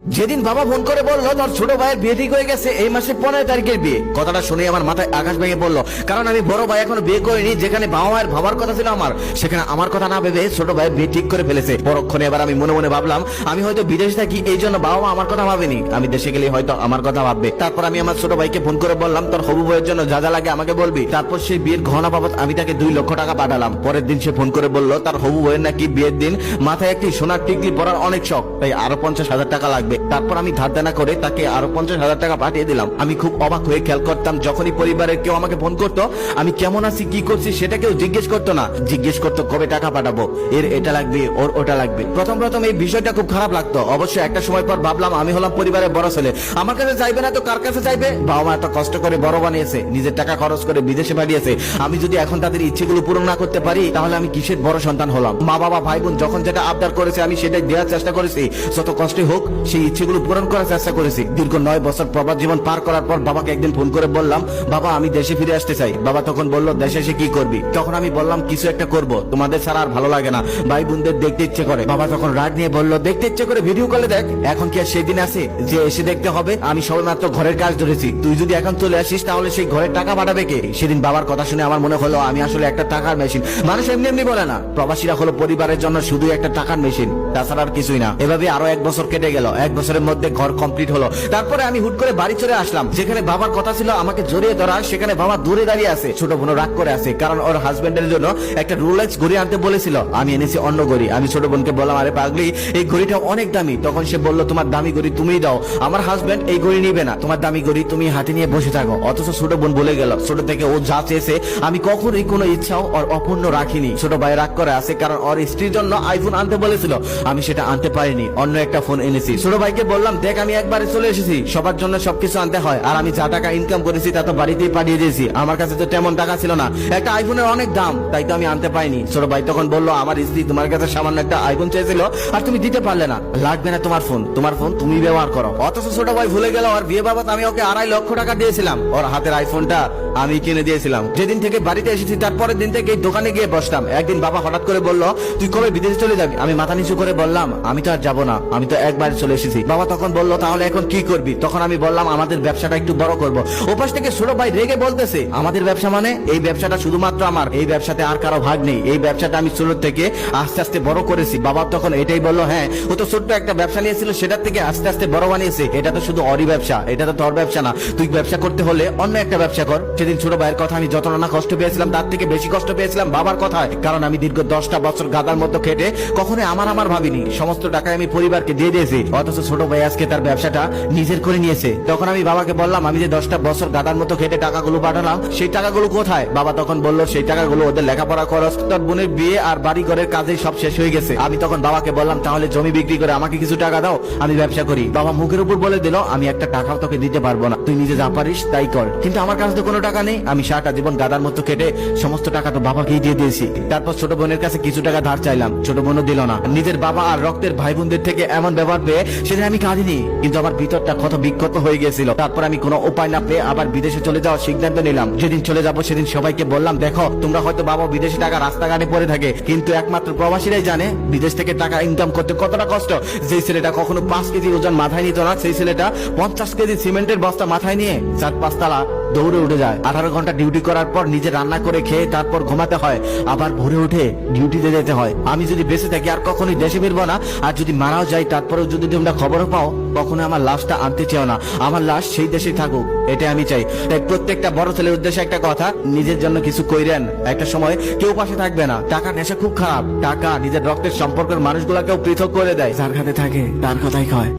যেদিন বাবা ফোন করে বললো তোর ছোট ভাইয়ের বিয়ে ঠিক হয়ে গেছে, এই মাসে 15 তারিখের বিয়ে, কথাটা শুনে আমার মাথায় আকাশ ভেঙে পড়লো। কারণ আমি বড় ভাই এখনো বিয়ে করিনি, যেখানে বাবা মায়ের ভাবার কথা ছিল আমার, সেখানে আমার কথা না ভেবে ছোট ভাইয়ের বিয়ে ঠিক করে ফেলেছে। পরক্ষণে এবার আমি মনে মনে ভাবলাম আমি হয়তো বিদেশে থাকি, এই জন্য বাবা মা আমার কথা ভাবেনি, আমি দেশে গেলে হয়তো আমার কথা ভাববে। তারপর আমি আমার ছোট ভাইকে ফোন করে বললাম তোর হবু বউয়ের জন্য যা যা লাগে আমাকে বলবি। তারপর সেই বিয়ের গহনা বাবদ আমি তাকে 2 লক্ষ টাকা পাঠালাম। পরের দিন সে ফোন করে বললো তার হবু বউয়ের নাকি বিয়ের দিন মাথায় একটি সোনার টিকলি পরার অনেক শখ, তাই আরো 50,000 টাকা লাগবে। তারপর আমি ধার দেনা করে তাকে আরো 50,000 টাকা পাঠিয়ে দিলাম। আমি খুব অবাক হয়ে খেয়াল করতাম যখনই পরিবারের কেউ আমাকে ফোন করতো, আমি কেমন আছি কি করছি সেটা কেউ জিজ্ঞেস করতো না, জিজ্ঞেস করতো কবে টাকা পাঠাবো, এর এটা লাগবে ওর ওটা লাগবে। প্রথম এই বিষয়টা খুব খারাপ লাগতো। অবশ্য একটা সময় পর ভাবলাম আমি হলাম পরিবারের বড় ছেলে, আমার কাছে চাইবে না তো কার কাছে চাইবে? বাবা মা এত কষ্ট করে বড় বানিয়েছে, নিজের টাকা খরচ করে বিদেশে পাঠিয়েছে, আমি যদি এখন তাদের ইচ্ছেগুলো পূরণ না করতে পারি তাহলে আমি কিসের বড় সন্তান হলাম? মা বাবা ভাই বোন যখন যেটা আবদার করেছে আমি সেটাই দেওয়ার চেষ্টা করেছি, যত কষ্টই হোক সেই ইচ্ছেগুলো পূরণ করার চেষ্টা করেছি। দীর্ঘ 9 বছর প্রবাস জীবন পার করার পর বাবাকে একদিন ফোন করে বললাম বাবা আমি দেশে ফিরে আসতে চাই। বাবা তখন বলল দেশে এসে কি করবি? তখন আমি বললাম কিছু একটা করব, তোমাদের ছাড়া আর ভালো লাগে না, ভাই বোনদের দেখতে ইচ্ছে করে। বাবা তখন রাগ নিয়ে বলল দেখতে ইচ্ছে করে ভিডিও কলে দেখ, এখন কি আর সেই দিন আছে যে এসে দেখতে হবে? আমি সবেমাত্র ঘরের কাজ ধরেছি, তুই যদি এখন চলে আসিস তাহলে সেই ঘরের টাকা পাঠাবে কে? সেদিন বাবার কথা শুনে আমার মনে হলো আমি আসলে একটা টাকার মেশিন। মানুষ এমনি এমনি বলে না, প্রবাসীরা হলো পরিবারের জন্য শুধু একটা টাকার মেশিন, তাছাড়া আর কিছুই না। এভাবে আরো 1 বছর কেটে গেল, 1 বছরের মধ্যে ঘর কমপ্লিট হলো। তারপরে আমি হুট করে বাড়ি চলে আসলাম, যেখানে বাবার কথা ছিল আমাকে জড়িয়ে ধরা, সেখানে বাবা দূরে দাঁড়িয়ে আছে। ছোট বোন রাগ করে আছে, কারণ ওর হাজবেন্ডের জন্য একটা রোলেক্স ঘড়ি আনতে বলেছিল, আমি এনেছি অন্য ঘড়ি। আমি ছোট বোনকে বললাম আরে পাগলি এই ঘড়িটা অনেক দামি। তখন সে বলল তোমার দামি ঘড়ি তুমিই দাও, আমার হাজবেন্ড এই ঘড়ি নিবে না, তোমার দামি ঘড়ি তুমি হাতে নিয়ে বসে থাকো। অথচ ছোট বোন বলে গেল ছোট থেকে ও যা চেয়েছে আমি কখনোই কোনো ইচ্ছাও ওর অপূর্ণ রাখিনি। ছোট ভাই রাগ করে আছে, কারণ ওর স্ত্রীর জন্য আইফোন আনতে বলেছিল, আমি সেটা আনতে পারিনি, অন্য একটা ফোন এনেছি। ছোট ভাইকে বললাম দেখ আমি একবারে চলে এসেছি, সবার জন্য সবকিছু আনতে হয়, আর আমি যা টাকা ইনকাম করেছি তা তো বাড়িতেই পাঠিয়ে দিয়েছি, আমার কাছে তো তেমন টাকা ছিল না, একটা আইফোনের অনেক দাম, তাই তো আমি আনতে পারিনি। ছোট ভাই তখন বললো আমার স্ত্রী তোমার কাছে সামান্য একটা আইফোন চেয়েছিল আর তুমি দিতে পারলে না, লাগবে না তোমার ফোন, তোমার ফোন তুমি ব্যবহার করো। অথচ ছোট ভাই ভুলে গেল আর বিয়ে বাবদ আমি ওকে 2.5 লক্ষ টাকা দিয়েছিলাম, ওর হাতের আইফোনটা আমি কিনে দিয়েছিলাম। যেদিন থেকে বাড়িতে এসেছি তারপরের দিন থেকে দোকানে গিয়ে বসতাম। একদিন বাবা হঠাৎ করে বলল তুই কবে বিদেশে চলে যাবি? আমি মাথা নিচু করে বললাম আমি তো আর যাবো না, আমি তো একবার চলে এসেছি। বাবা তখন বলল তাহলে এখন কি করবি? তখন আমি বললাম আমাদের ব্যবসাটা একটু বড় করব। ওপাশ থেকে ছোট ভাই রেগে বলতেছে আমাদের ব্যবসা মানে? এই ব্যবসাটা শুধুমাত্র আমার, এই ব্যবসাতে আর কারো ভাগ নেই, এই ব্যবসাটা আমি ছোট থেকে আস্তে আস্তে বড় করেছি। বাবা তখন এটাই বললো হ্যাঁ ও তো ছোট্ট একটা ব্যবসা নিয়েছিল, সেটার থেকে আস্তে আস্তে বড় বানিয়েছে, এটা তো শুধু অরি ব্যবসা, এটা তো তোর ব্যবসা না, তুই ব্যবসা করতে হলে অন্য একটা ব্যবসা কর। সেদিন ছোট ভাইয়ের কথা আমি যত না কষ্ট পেয়েছিলাম তার থেকে বেশি কষ্ট পেয়েছিলাম বাবার কথায়, কারণ আমি দীর্ঘ 10টা বছর গাদার মতো খেটে কখনোই আমার ভাবিনি, সমস্ত টাকা আমি পরিবারকে দিয়ে দিয়েছি, অথচ ছোট ভাই আজকে তার ব্যবসাটা নিজের করে নিয়েছে। তখন আমি বাবাকে বললাম আমি যে 10টা বছর গাদার মতো খেটে টাকাগুলো পাঠালাম সেই টাকাগুলো কোথায়? বাবা তখন বললো সেই টাকাগুলো ওদের লেখাপড়া খরচ, তোর বোনের বিয়ে আর বাড়ি ঘরের কাজে সব শেষ হয়ে গেছে। আমি তখন বাবাকে বললাম তাহলে জমি বিক্রি করে আমাকে কিছু টাকা দাও, আমি ব্যবসা করি। বাবা মুখের উপর বলে দিল আমি একটা টাকাও তোকে দিতে পারবো না, তুই নিজে যা পারিস তাই কর। কিন্তু আমার কাছে তো কোনো টাকা নেই, আমি সারাটা জীবন গাদার মতো খেটে সমস্ত টাকা তো বাবাকেই দিয়ে দিয়েছি। তারপর ছোট বোনের কাছে কিছু টাকা ধার চাইলাম, ছোট বোনও দিল না। নিজের বাবা আর রক্তের ভাই বোনদের থেকে এমন ব্যবহার পেয়ে সেদিন আমি কাঁদিনি, কিন্তু আমার ভিতরটা ক্ষত বিক্ষত হয়ে গিয়েছিল। তারপর আমি কোনো উপায় না পেয়ে আবার বিদেশে চলে যাওয়ার সিদ্ধান্ত নিলাম। যেদিন চলে যাবো সেদিন সবাইকে বললাম দেখো তোমরা হয়তো বাবা বিদেশে টাকা রাস্তাঘাটে পড়ে থাকে, কিন্তু একমাত্র প্রবাসীরাই জানে বিদেশ থেকে টাকা ইনকাম করতে কতটা কষ্ট। যে ছেলেটা কখনো 5 কেজি ওজন মাথায় নিত না, সেই ছেলেটা 50 কেজি সিমেন্টের বস্তা মাথায় নিয়ে 4-5 তলা দৌড়ে উঠে যায়। 18 ঘন্টা ডিউটি করার পর নিজে রান্না করে খেয়ে তারপর ঘুমাতে হয়, আবার ভোরে উঠে ডিউটিতে যেতে হয়। আমি যদি বেঁচে থাকি আর কখনোই দেশে ফিরবো না, আর যদি মারাও যাই তারপরেও যদি তোমরা খবর পাও কখনো আমার লাশটা আনতে চাও না, আমার লাশ সেই দেশেই থাকুক, এটা আমি চাই। তাই প্রত্যেকটা বড় ছেলের উদ্দেশ্যে একটা কথা, নিজের জন্য কিছু কইরেন, একটা সময় কেউ পাশে থাকবে না। টাকা নেশা খুব খারাপ, টাকা নিজের রক্তের সম্পর্কের মানুষগুলাকেও পৃথক করে দেয়, যার হাতে থাকে তার কথাই কয়।